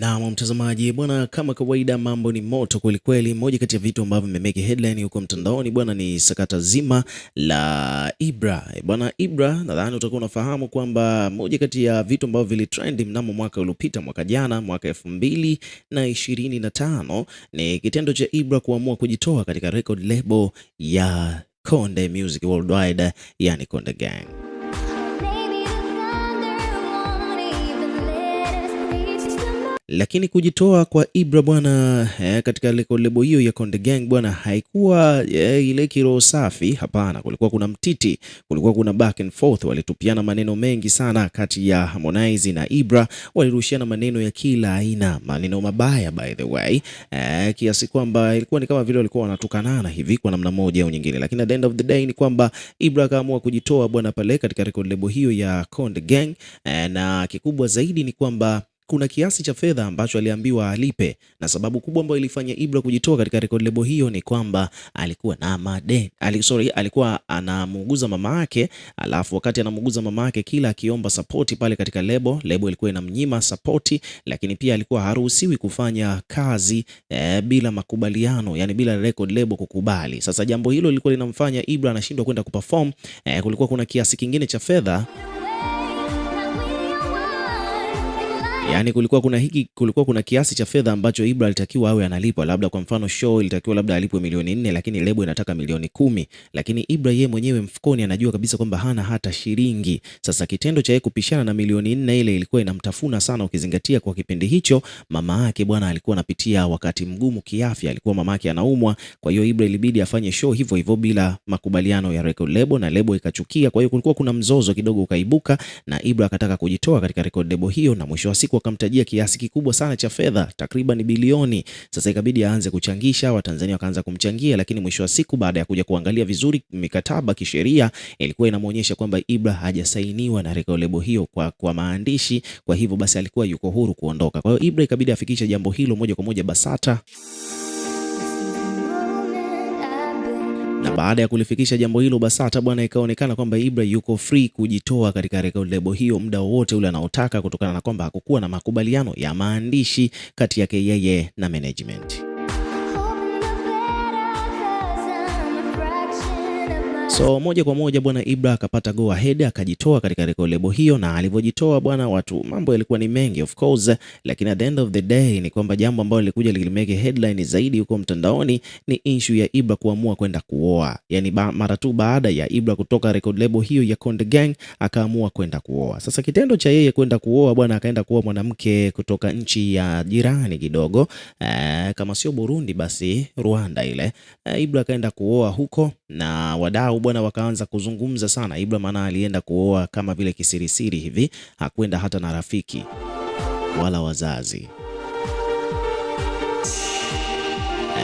Na mtazamaji bwana, kama kawaida mambo ni moto kweli kweli. Moja kati ya vitu ambavyo vimemeke headline huko mtandaoni bwana ni sakata zima la Ibra. Bwana Ibra, nadhani utakuwa unafahamu kwamba moja kati ya vitu ambavyo vilitrend mnamo mwaka uliopita, mwaka jana, mwaka 2025 ni kitendo cha Ibra kuamua kujitoa katika record label ya Konde Music Worldwide, yani Konde Gang. Lakini kujitoa kwa Ibra bwana katika lebo hiyo ya Konde Gang bwana haikuwa ile kiroho safi. Hapana, kulikuwa kuna mtiti, kulikuwa kuna back and forth, walitupiana maneno mengi sana kati ya Harmonize na Ibra, walirushiana maneno ya kila aina, maneno mabaya by the way, kiasi kwamba ilikuwa ni kama vile walikuwa wanatukanana hivi kwa namna moja au nyingine. Lakini at the end of the day ni kwamba Ibra akaamua kujitoa bwana pale katika record label hiyo ya Konde Gang, na kikubwa zaidi ni kwamba kuna kiasi cha fedha ambacho aliambiwa alipe, na sababu kubwa ambayo ilifanya Ibra kujitoa katika record label hiyo ni kwamba alikuwa na alikuwa anamuuguza mama yake, alafu wakati anamuuguza mama yake kila akiomba support pale katika label ilikuwa inamnyima support, lakini pia alikuwa haruhusiwi kufanya kazi bila makubaliano, yani bila record label kukubali. Sasa jambo hilo lilikuwa linamfanya Ibra anashindwa kwenda kuperform. Kulikuwa kuna kiasi kingine cha fedha, yani kulikuwa kuna kiasi cha fedha ambacho Ibra alitakiwa awe analipwa. Labda kwa mfano show ilitakiwa labda alipwe milioni 4, lakini lebo inataka milioni 10. Lakini Ibra yeye mwenyewe mfukoni anajua kabisa kwamba hana hata shilingi. Sasa kitendo cha yeye kupishana na milioni 4 ile ilikuwa inamtafuna sana, ukizingatia kwa kipindi hicho mama yake bwana alikuwa anapitia wakati mgumu kiafya, alikuwa mama yake anaumwa. Kwa hiyo Ibra ilibidi afanye show hivyo hivyo bila makubaliano ya record label, na lebo ikachukia. Kwa hiyo kulikuwa kuna mzozo kidogo ukaibuka, na Ibra akataka kujitoa katika record label hiyo, na mwisho wa siku akamtajia kiasi kikubwa sana cha fedha, takriban bilioni. Sasa ikabidi aanze kuchangisha, Watanzania wakaanza kumchangia, lakini mwisho wa siku baada ya kuja kuangalia vizuri mikataba kisheria ilikuwa inamuonyesha kwamba Ibra hajasainiwa na record label hiyo kwa maandishi. Kwa hivyo basi alikuwa yuko huru kuondoka. Kwa hiyo Ibra ikabidi afikishe jambo hilo moja kwa moja BASATA, na baada ya kulifikisha jambo hilo BASATA bwana, ikaonekana kwamba Ibra yuko free kujitoa katika record label hiyo muda wowote ule anaotaka, kutokana na kwamba hakukuwa na makubaliano ya maandishi kati yake yeye na management. So moja kwa moja bwana Ibra akapata go ahead akajitoa katika record label hiyo, na alivyojitoa bwana mambo yalikuwa ni mengi of course, lakini at the end of the day ni kwamba jambo ambalo lilikuja lilimeke headline zaidi huko mtandaoni ni issue ya Ibra kuamua kwenda kuoa. Yani mara tu baada ya Ibra kutoka record label hiyo ya Konde Gang akaamua kwenda kuoa. Sasa kitendo cha yeye kwenda kuoa bwana, akaenda kuoa mwanamke kutoka nchi ya jirani kidogo, kama sio Burundi basi Rwanda ile. Ibra akaenda kuoa huko na wadau bwana wakaanza kuzungumza sana. Ibra maana alienda kuoa kama vile kisirisiri hivi, hakwenda hata na rafiki wala wazazi.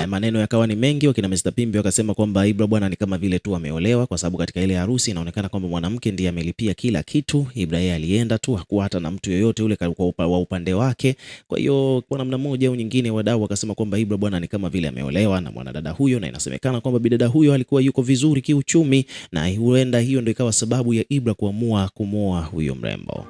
Maneno yakawa ni mengi, wakina Mr Pimbi wakasema kwamba Ibra bwana ni kama vile tu ameolewa, kwa sababu katika ile harusi inaonekana kwamba mwanamke ndiye amelipia kila kitu. Ibra yeye alienda tu, hakuwa hata na mtu yoyote ule wa upande wake. Kwa hiyo kwa namna moja au nyingine wadau wakasema kwamba Ibra bwana ni kama vile ameolewa na mwanadada huyo, na inasemekana kwamba bidada huyo alikuwa yuko vizuri kiuchumi, na huenda hiyo ndio ikawa sababu ya Ibra kuamua kumwoa huyo mrembo.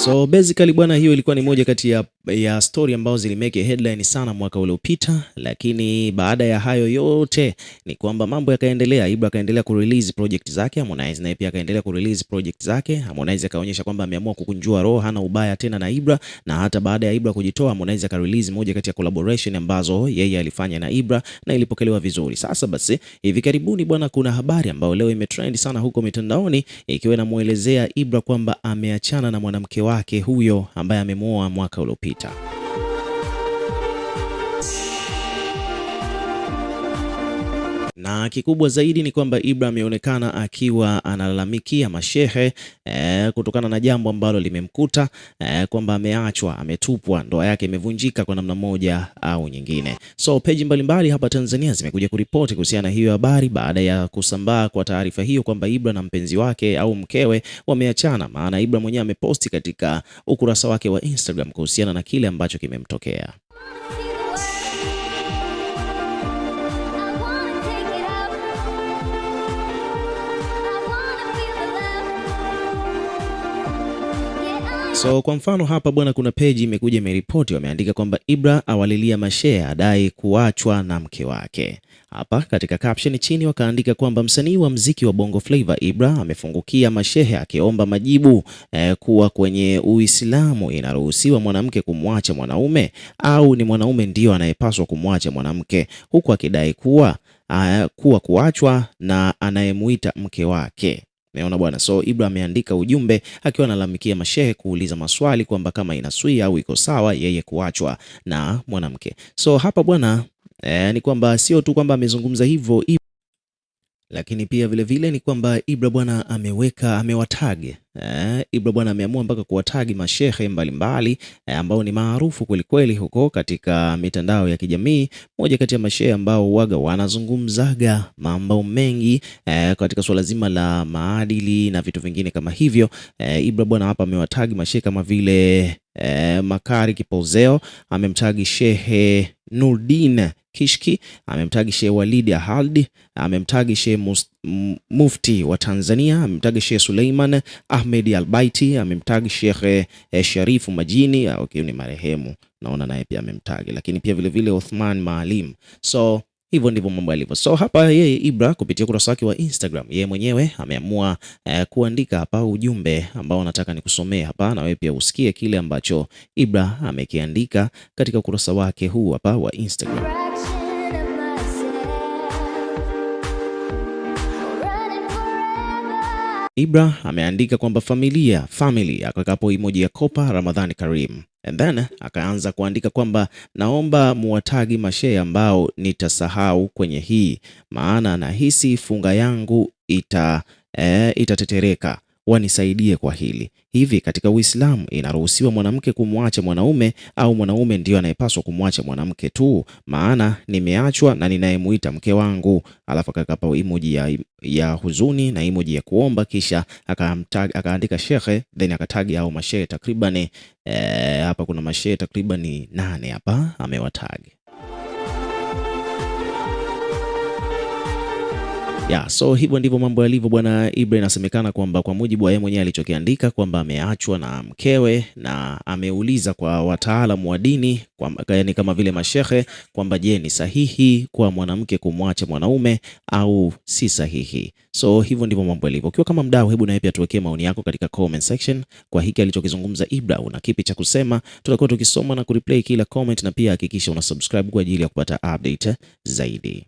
So basically bwana, hiyo ilikuwa ni moja kati ya story ambazo zilimeke headline sana mwaka uliopita. Lakini baada ya hayo yote ni kwamba mambo yakaendelea. Ibra akaendelea kurelease project zake, Harmonize naye pia akaendelea kurelease project zake. Harmonize akaonyesha kwamba ameamua kukunjua roho, hana ubaya tena na Ibra, na hata baada ya Ibra kujitoa Harmonize akarelease moja kati ya collaboration ambazo yeye alifanya na Ibra na ilipokelewa vizuri. Sasa basi hivi karibuni bwana, kuna habari ambayo leo imetrend sana huko mitandaoni, ikiwa inamuelezea Ibra kwamba ameachana na mwanamke wake huyo ambaye amemwoa mwaka uliopita. Na kikubwa zaidi ni kwamba Ibra ameonekana akiwa analalamikia mashehe kutokana na jambo ambalo limemkuta, kwamba ameachwa, ametupwa, ndoa yake imevunjika kwa namna moja au nyingine. So page mbalimbali hapa Tanzania zimekuja kuripoti kuhusiana na hiyo habari baada ya kusambaa kwa taarifa hiyo kwamba Ibra na mpenzi wake au mkewe wameachana. Maana Ibra mwenyewe ameposti katika ukurasa wake wa Instagram kuhusiana na kile ambacho kimemtokea. So kwa mfano hapa bwana, kuna page imekuja imeripoti, wameandika kwamba Ibra awalilia mashehe adai kuachwa na mke wake. Hapa katika caption chini wakaandika kwamba msanii wa mziki wa Bongo Flava Ibra amefungukia mashehe akiomba majibu kuwa kwenye Uislamu inaruhusiwa mwanamke kumwacha mwanaume au ni mwanaume ndio anayepaswa kumwacha mwanamke, huku akidai kuwa kuachwa na anayemuita mke wake. Umeona bwana, so Ibra ameandika ujumbe akiwa analalamikia mashehe kuuliza maswali kwamba kama inaswi au iko sawa yeye kuachwa na mwanamke. So hapa bwana ni kwamba sio tu kwamba amezungumza hivyo, lakini pia vile ni kwamba Ibra bwana amewatag Ibra bwana ameamua mpaka kuwatagi mashehe mbalimbali ambao ni maarufu kwelikweli huko katika mitandao ya kijamii. Moja kati ya mashehe ambao waga wanazungumzaga mambo mengi katika suala zima la maadili na vitu vingine kama hivyo. Ibra bwana hapa amewatagi mashehe kama vile Makari Kipozeo, amemtagi Shehe Nurdin Kishki, amemtagi Shehe Walid Ahad, amemtagi Shehe Mufti wa Tanzania, amemtagi Shehe Suleiman Ahmed Albaiti, amemtagi Shehe Sharifu Majini, okay, ni marehemu naona naye pia amemtagi, lakini pia vile Uthman Maalim. So hivyo ndivyo mambo yalivyo. So hapa yeye Ibra kupitia ukurasa wake wa Instagram yeye mwenyewe ameamua kuandika hapa ujumbe ambao nataka nikusomee hapa na wewe pia usikie kile ambacho Ibra amekiandika katika ukurasa wake huu hapa wa Instagram. Ibra ameandika kwamba family akakapo emoji ya kopa Ramadhani Karim. And then akaanza kuandika kwamba naomba muwatagi mashehe ambao nitasahau kwenye hii, maana nahisi funga yangu itatetereka, wanisaidie kwa hili. Hivi katika Uislamu inaruhusiwa mwanamke kumwacha mwanaume au mwanaume ndio anayepaswa kumwacha mwanamke tu? Maana nimeachwa na ninayemuita mke wangu. Alafu akakapa emoji ya huzuni na emoji ya kuomba, kisha akaandika shekhe, then akatagi au mashehe takriban hapa kuna mashehe takriban 8 hapa amewatagi. So hivyo ndivyo mambo yalivyo bwana. Ibra inasemekana kwamba kwa mujibu wa yeye mwenyewe alichokiandika kwamba ameachwa na mkewe, na ameuliza kwa wataalamu wa dini yani kama vile mashehe kwamba je, ni sahihi kwa mwanamke kumwacha mwanaume au si sahihi? So hivyo ndivyo mambo yalivyo. Ukiwa kama mdau, hebu na pia tuwekee maoni yako katika comment section kwa hiki alichokizungumza Ibra. Una kipi cha kusema? Tutakuwa tukisoma na kureplay kila comment, na pia hakikisha una subscribe kwa ajili ya kupata update zaidi.